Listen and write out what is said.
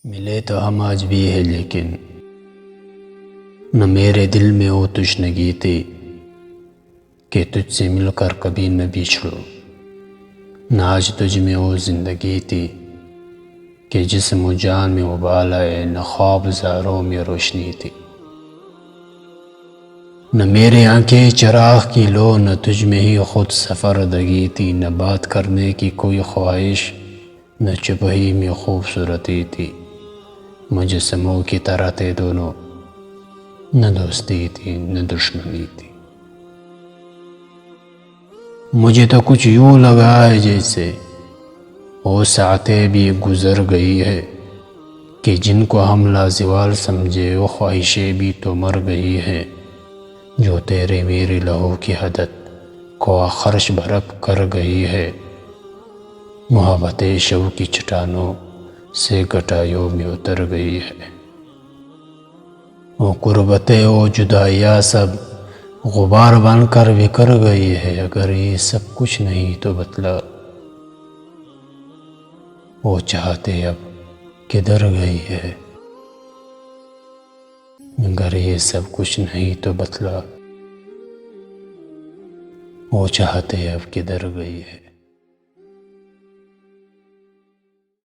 ملے تو ہم آج بھی ہے لیکن نہ میرے دل میں وہ تشنگی تھی کہ تجھ سے مل کر کبھی نہ بچھڑوں، نہ آج تجھ میں وہ زندگی تھی کہ جسم و جان میں ابال آئے، نہ خواب زاروں میں روشنی تھی، نہ میرے آنکھیں چراغ کی لو، نہ تجھ میں ہی خود سفردگی تھی، نہ بات کرنے کی کوئی خواہش، نہ چپہی میں خوبصورتی تھی، مجسموں کی طرح تھے دونوں، نہ دوستی تھی نہ دشمنی تھی۔ مجھے تو کچھ یوں لگا ہے جیسے وہ ساعتیں بھی گزر گئی ہے کہ جن کو ہم لازوال سمجھے، وہ خواہشیں بھی تو مر گئی ہے جو تیرے میرے لہو کی حدت کو آخرش بھرپ کر گئی ہے، محبت شو کی چٹانوں سے گٹائیوں میں اتر گئی ہے، وہ قربتیں وہ جدائیاں سب غبار بن کر بکھر گئی ہے، اگر یہ سب کچھ نہیں تو بتلا وہ چاہتے اب کدھر گئی ہے، اگر یہ سب کچھ نہیں تو بتلا وہ چاہتے اب کدھر گئی ہے۔